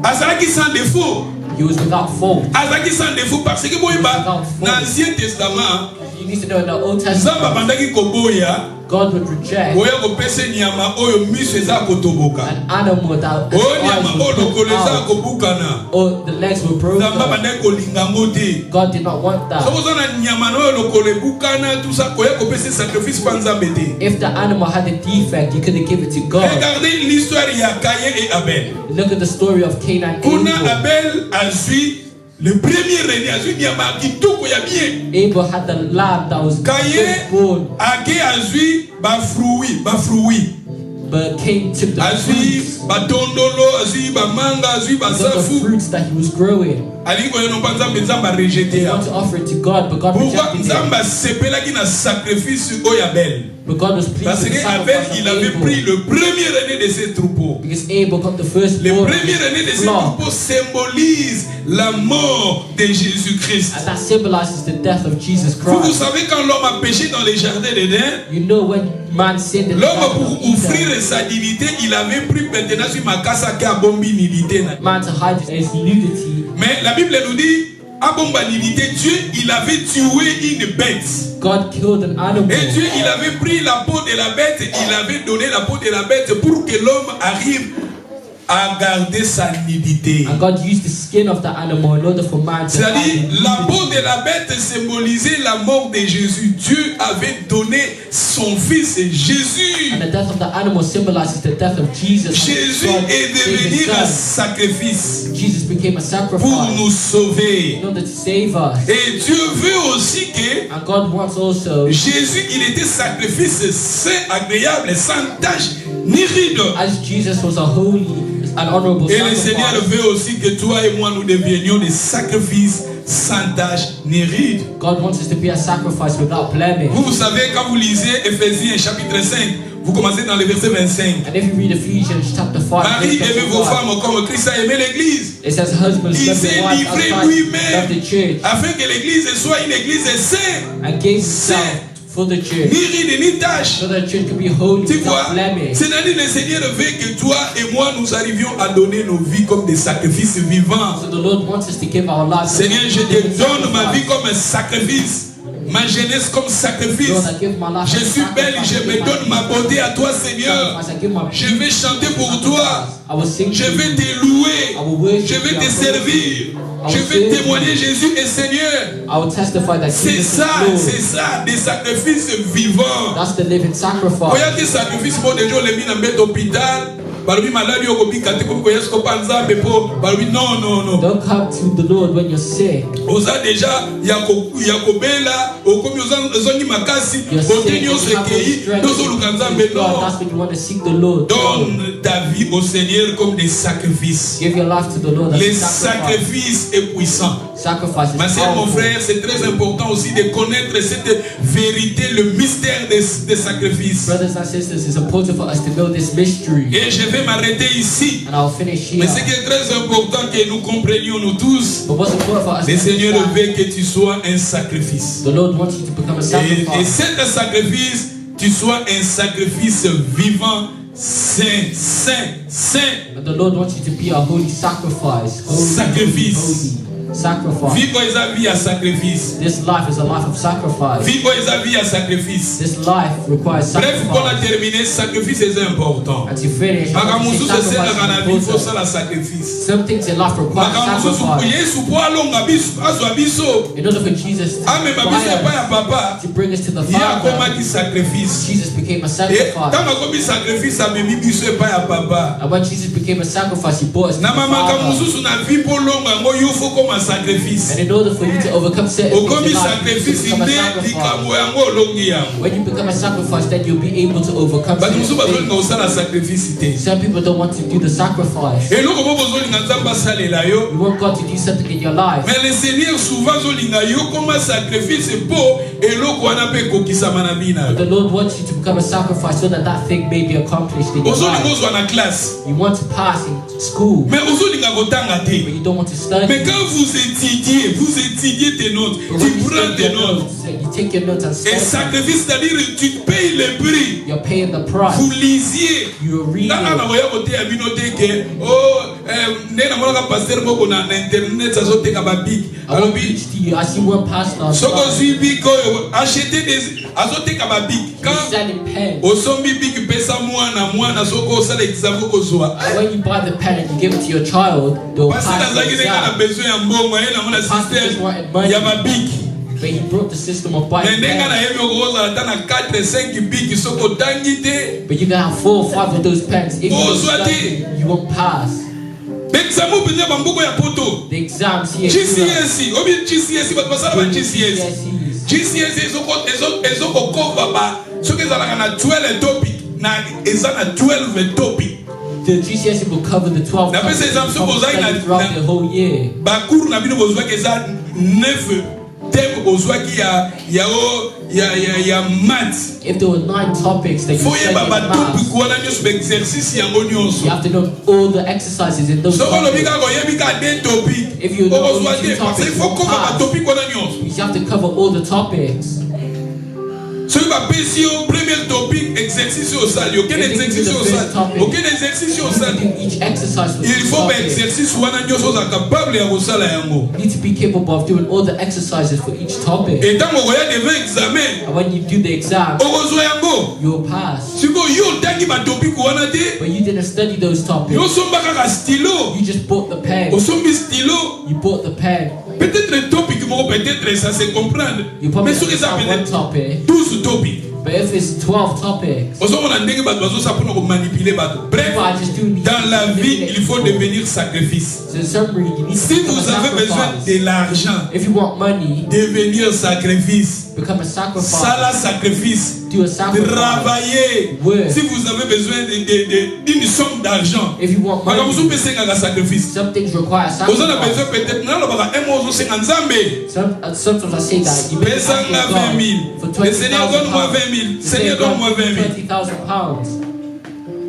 azalaki sans défaut. he was without fault. Azalaki sans défaut parce que moi, dans l'Ancien Testament, You need to know in the Old Nzambe Testament, abandaki koboya, God would reject boya kopesa nyama oyo miso eza kotoboka. an animal that Oyo its nyama eyes oyo were lokolo broken eza out, kobukana. or the legs were Nzambe broken. abandaki kolinga ngo te. God did not want Soki that. oza na nyama na oyo lokolo ebukana, tout ça koya kopesa sacrifice pa Nzambe te. If the animal had a defect, you couldn't give it to God. Regardez l'histoire ya Caïn et Abel. Look at the story of Cain and Kuna Abel. Abel azwi le premier rené, azwi nyama kitoko ya bien. Abel had the lamb that was Caïn born, ake azwi bafruit. but Cain took the Azwi fruits, batondolo, azwi bamanga, azwi he took the basafu. fruits that he was growing. Alingi koyeno mpa Nzambe, Nzambe arejete He ya. wanted to offer it to God, but God Pourquoi rejected Nzambe it. asepelaki na sacrifice oyo Abel? But God was pleased Parce with the que Abel, sacrifice il of avait pris Abel. le premier rené de ses troupeaux. Because Abel got the Le firstborn of premier rené de his ses flock. troupeaux symbolise la mort de Jésus-Christ. And that symbolizes the death of Jesus Vous Christ. savez quand l'homme a péché dans les jardins d'Éden, You know when man sinned in the l'homme garden pour of Eden, offrir sa dignité, il avait pris maintenant sur makasa qui a bombi nudité. man to hide his nudity, Mais la Bible nous dit, à bomba nudité, Dieu, il avait tué une bête. God killed an animal. Et Dieu, il avait pris la peau de la bête, il avait donné la peau de la bête pour que l'homme arrive à garder sa nudité. And God used the skin of the animal in order for man to C'est-à-dire, hide la peau nudity. de la bête symbolisait la mort de Jésus. Dieu avait donné son fils Jésus. And the death of the animal symbolizes the death of Jesus. Jésus God est gave devenu his un son. sacrifice Jesus became a pour sacrifice nous sauver. in order to save us. Et Dieu veut aussi que And God wants also, Jésus, il était sacrifice saint, agréable, sans tache ni ride. as Jesus was a holy and honorable Et le Seigneur sacrifice, veut aussi que toi et moi nous devenions des sacrifices sans tache ni ride. God wants us to be a sacrifice without blemish. Vous savez, quand vous lisez Éphésiens chapitre 5, vous commencez dans le verset 25. And if you read Ephesians chapter 5, Marie, verse aimez vos 25, femmes comme Christ a aimé l'église, it says, husbands, Il love s'est your wives livré as Christ lui-même. loved the church afin que l'église soit une église sainte, and gave himself for the ni church, ride ni tache. so that the church could be holy Tu vois, without blemish. c'est-à-dire le Seigneur veut que toi et moi nous arrivions à donner nos vies comme des sacrifices vivants. So the Lord wants us to give our lives. Seigneur, je as a living te donne ma vie sacrifice. comme un sacrifice, ma jeunesse comme sacrifice. Lord, I give my life Je as a suis belle, sacrifice. je me donne ma beauté à toi, Seigneur. Sacrifice. I give my Je vais chanter pour toi. I will sing Je to vais you. te louer. I will worship Je vais you. te servir. Je vais témoigner Jésus et Seigneur. I will testify that C'est Jesus ça, is Lord. c'est ça, des sacrifices vivants. That's the living sacrifice. Koya te sacrifice pour des gens les mis dans un hôpital. Balobi maladi okobika te comme koya sko panza bepo. Balobi non non non. Don't come to the Lord when you're sick. Oza déjà yakobela okomi ozongi makasi You're sick. bote You nyonso have no ekei strength. tozoluka Nzambe God, non. that's when you want to seek the Lord. Donne ta vie au Seigneur comme des sacrifices. Give your life to the Lord as Les a sacrifice. sacrifices est puissant. Sacrifice is Ma sœur, mon powerful. frère, c'est très important aussi de connaître cette vérité, le mystère des sacrifices. Brothers and sisters, it's important for us to know this mystery. Et je vais m'arrêter ici. And I'll finish here. Mais ce qui est très important que nous comprenions nous tous, But what's important for us le to Seigneur understand, veut que tu sois un sacrifice. the Lord wants you to become a Et sacrifice. cet sacrifice, tu sois un sacrifice vivant, saint, saint, saint. And the Lord wants you to be a holy sacrifice. Holy, Sacrifice. holy. sacrifice. Vie eza vie à sacrifice. This life is a life of sacrifice. Vie eza vie à sacrifice. This life requires Bref, pour la sacrifice. terminer, sacrifice est important. And to finish, Makamusu se sert sacrifice na is vie faut important. ça la sacrifice. Some things in life require Makamusu sacrifice. Yesu po alonga biso azwa biso. In order for Jesus to Amema biso pa ya papa. to bring us to the Ya Father, komaki sacrifice. Jesus became a Et sacrifice. tanga komi sacrifice amemi biso pa ya papa. And when Jesus became a sacrifice, He brought us to the Na mama Father. kamusu na vie po longa ngo yo faut comme un sacrifice. And in order for you to overcome certain things Okomi in life, you sacrifice become a inde sacrifice. likambo yango olongi yango. When you become a sacrifice, then you'll be able to overcome Bato musu certain bazolinga things. osala sacrifice te. Some people don't want to do the sacrifice. Eloko mo bozolinga nzambe asalela yo. You want God to do something in your life. Mais le Seigneur souvent zolinga yo comme un sacrifice po eloko wana pe kokisama na bina. But the Lord wants you to become a sacrifice so that that thing may be accomplished in your Ozolinga life. ozwa na classe. You want to pass in school, Mais ozolinga kotanga but te. you don't want to study. Mais quand vous étudiez tes notes, But when tu you prends take tes your notes. notes, you take your notes and Et study. sacrifice, c'est-à-dire tu payes le prix. You're paying the price. Vous lisiez. You're reading. Nana na moya kote ya bino te ke nde na mona ka pasteur moko na internet azoteka ba big. I won't Alobi preach to you. I see one pastor soko zwi big oyo acheter des azoteka ba big. he's Quand selling pens. osombi big pesa mwana soko osala examen kozwa. And when you buy the pen and you give it to your child, they'll Parce que pass the nazaki ndenga na exam. besoin ya mbongo ye na mona système ya ba big. But he broke the system of buying Ndenga na pens. yebi okozala ata na 4 5 big soko tangi te. But you can have 4 or 5 of those pens. If you Oh, don't soit study, you won't pass. Examen penza bamboko ya poto. The exams here. GCSE, obi GCSE bato basala ba GCSE. GCSE ezokokova ba soki ezalaka na 12 topic na eza na 12 topic. The GCSE will cover the 12 Na pesa topics exam you so bozali study throughout the whole year. bacours na bino bozwaki eza 9 thème bozwaki ya maths. If there were 9 topics that you Foye study in ba topic maths, wana nyonso ba exercice yango nyonso. you have to know all the exercises in those Soko lobi topics. kaka oyebi ka des topic. If you know Okozwa only te 2 parce que il topics, faut you kova ba pass. topic wana nyonso. You have to cover all the topics. Soki bapesi yo premier topic exercice osali aucun exercice osali aucun exercice You osali. do each exercise for Il each faut ba topic. exercice wana nyonso oza capable ya kosala yango. You need to be capable of doing all the exercises for each topic. Et ntango okoya devant examen And when you do the exam, okozwa yango. you'll pass. Sikoyo yo otangi batopic wana te. But you didn't study those topics. Yo osomba kaka stylo. You just bought the pen. Osombi stylo. You bought the pen. Peut-être topic moko peut-être ça se comprendre. You probably Mais soki eza understand one peut-être topic. 12 topics. But if it's 12 topics, ozomona ndenge bato bazosala mpona komanipuler bato. Bref, people are just doing these dans la things to vie manipulate il faut people. devenir sacrifice. So in summary, you need to Si become vous a avez besoin sacrifice. de l'argent, If you want money, devenir sacrifice. become a sacrifice. Sala sacrifice. Do a sacrifice. Travailler. Ouais. Si vous avez besoin d'une somme d'argent, If you want money, makambo pesengaka sacrifice. some things require Ozana besoin sacrifice. peut-être nalobaka un mois ozosenga nzambe. Sometimes I say that you may ask Pesanga 20 000. for Le Seigneur donne-moi 20 000. £20,000. Seigneur donne-moi 20 000. £20,000.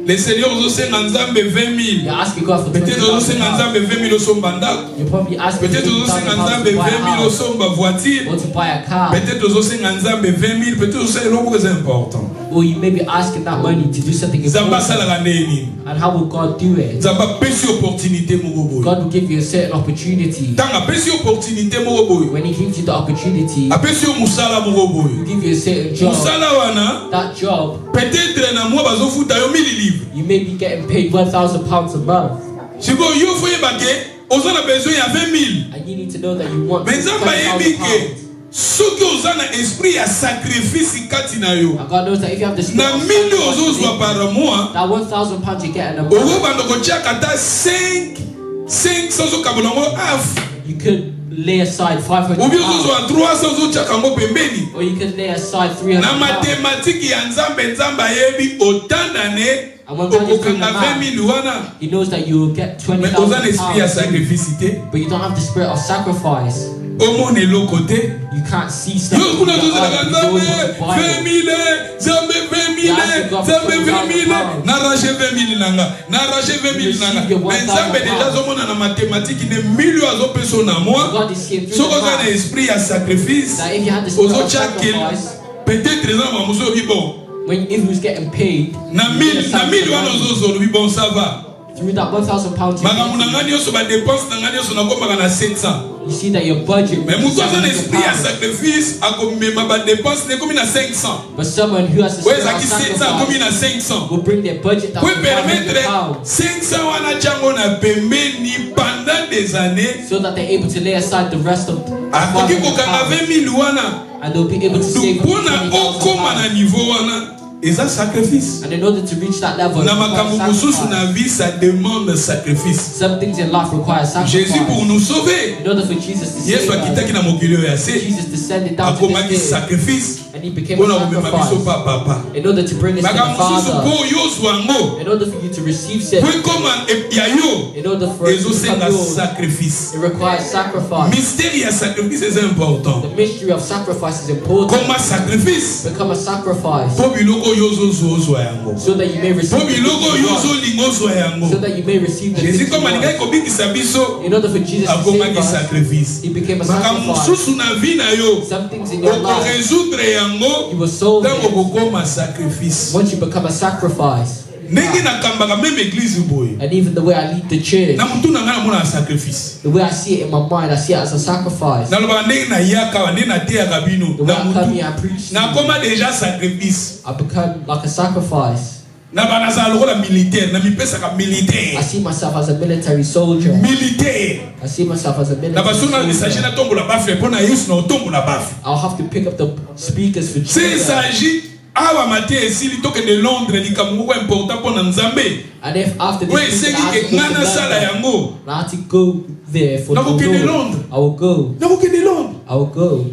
Le Seigneur ozosenga nzambe 20 000. You're asking God for Peut-être ozosenga £20,000. nzambe 20 000 osomba ndako. You're probably asking Peut-être ozosenga nzambe £20,000 to 20 buy a 000 house osomba voiture. or to buy a car. Peut-être ozosenga nzambe 20 000. Peut-être ozosenga eloko eza important. Or you may be asking that money to do something Nzambe important. asalaka nini? And how will God do it? Nzambe apesi opportunité moko boye. God will give you a certain opportunity. Ntango apesi opportunité moko boye. When He gives you the opportunity, Apesi yo mosala moko boye. He'll give you a certain job. Mosala wana That job, peut-être na mois bazofuta yo 1000 livres. you may be getting paid £1,000 a month. Sikoyo yo foyeba ke oza na besoin ya 20 000. And you need to know that you want Mais Nzambe ayebi ke £20,000. soki oza na esprit ya sacrifice kati na yo And God knows that if you have the spirit na of 1000 sacrifice, ozozwa par mois that £1,000 you get in a month, okobanda kotiaka ata 500 ozokabola yango half you could lay aside £500. obi ozozwa 300 ozotiaka yango pembeni. Or you could lay aside Na £300. matematiki ya nzambe ayebi otandane And when God is doing the okokanga math, 20 000 wana. He knows that you will get Mais oza na esprit ya £20,000, sacrifice te. but you don't have the spirit of sacrifice. Omona eloko te. You can't see stuff. Yo kuna with your tozalaka eyes, you always nzambe want to buy 20 it. 000 nzambe 20 000 nzambe 20 000 narrache 20 000 nanga narrache 20 000 nanga. Mais nzambe deja azomona na mathématique ne 1000 yo azopeso na moi. God is seeing through Soko the oza na math esprit ya sacrifice that if you had the spirit of ozotiake sacrifice, peut-être eza na mamuso obi bon if he was getting paid, na 1000 wana ozozwa obi bon ça va. through that £1,000 makambo na ngani yoso ba dépense na ngani yoso nakomaka na 700. you see that your budget Mais mutu aza na is esprit ya £700. sacrifice akomema ba dépense ne komi na 500. But someone who has a Oyo spirit of ezaki 700 akomi na sacrifice 500. will bring their budget down Pour to permettre £500 500 wana tiango na pembeni pendant des années. so that they're able to lay aside the rest of Akoki kokanga £500 20 000 wana. and they'll be able to save Mpona okoma na £20,000. niveau wana. Eza sacrifice. And in order to reach that level, it Na makambo mosusu requires na sacrifice. vie ça demande sacrifice. Some things in life require Jésus pour sacrifice. nous sauver. In order for Jesus to Yesu save us, akitaki na mokili oyo ya se. Jesus descended down to Akomaki this earth sacrifice. and he became Mpona a komema biso sacrifice pa papa. in order to bring us to the Makambo mosusu Father. po yozwa yango. In order for you to receive Po sin, ekoma ya yo. in order for it to Ezosenga become yours, sacrifice. it requires sacrifice. Mystère ya sacrifice est important. The mystery of sacrifice is important. Koma sacrifice. Become a sacrifice Po biloko yozozwa yango. so that you may receive Po the things biloko you want, yozolingozwa yango. so that you may receive the Jésus things you comme alingai want. kobikisa biso. In order for Jesus to save Akomaki us, sacrifice. he became a Makambo sacrifice. mosusu na vie na yo. Some things in your life, Okorésoudre you yango. will solve Tango it bokoma sacrifice. once you become a sacrifice. Ndenge nakambaka même église boye. And even the way I lead the church, Na mutu na ngai namona sacrifice. the way I see it in my mind, I see it as a sacrifice. Nalobaka ndenge nayaka ndenge nateyaka bino. The way Na I come mutu. here, I preach to you, Nakoma déjà sacrifice. I become like a sacrifice. Na banazala lokola militaire. Na mipesaka I militaire. see myself as a military soldier. Militaire. I see myself as a Na military basona il s'agit soldier. na tombola bafle mpona Yesu na otombola bafle. I'll have to pick up the speakers for C'est Jesus. s'agit awa matin esili tokende Londres likambo moko important mpona Nzambe. And if after Oyo this meeting I esengi have ke to go nga to nasala London, yango. and I have to go there for Na the kokende Lord, Londres. I will go. Nakokende Londres. I will go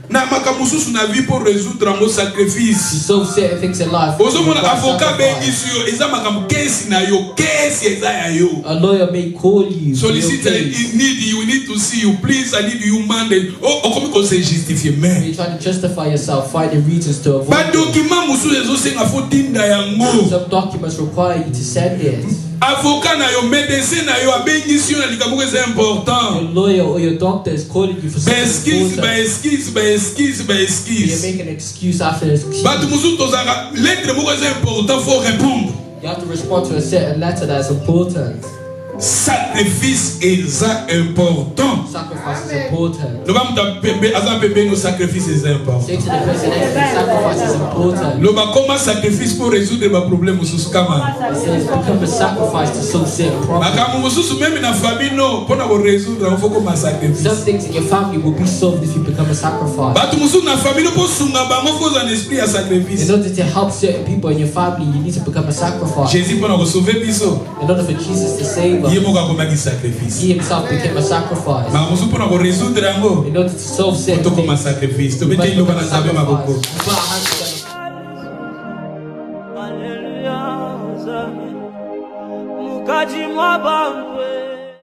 Na makambo mosusu na vie pour résoudre yango to sacrifice. solve certain things in life. ozomona Require avocat sacrifice. bengisi yo eza makambo kesi na yo kesi eza ya yo. A lawyer may call you. for your Solicite case. we need to see you please I need you mandate okomi kose justifie mais You're trying to justify yourself, finding reasons to avoid it. badocument mosusu ezosenga fo tinda yango. Some documents require you to send it. Avocat na yo médecin na yo abengisi yo na likambo eza Your important. lawyer or your doctor is calling you for something important. You're Baexcuse. making an excuse after an excuse. Bato mosusu tozalaka lettre moko eza important faut répondre. You have to respond to a certain letter that is important. Sacrifice eza important. Sacrifice is important. Loba muta pembe aza pembe no sacrifice eza important. Say to the person next to you, sacrifice is important. Loba koma sacrifice pour résoudre ba problème mosusu kama. It says become a sacrifice to solve certain problems. Makambo mosusu même na famille no mpona ko résoudre il faut koma sacrifice. Some things in your family will be solved if you become a sacrifice. Bato mosusu na famille no po sunga bango faut un esprit ya sacrifice. In order to help certain people in your family, you need to become a sacrifice. Jésus mpona ko sauver biso. In order for Jesus to save Ye us, moko akomaki sacrifice. he himself became a sacrifice. Makambo mosusu mpona ko résoudre yango. In order to solve certain Tokoma things, sacrifice. we must Tobete become iloba a na Nzambe maboko. sacrifice. We put our hands together.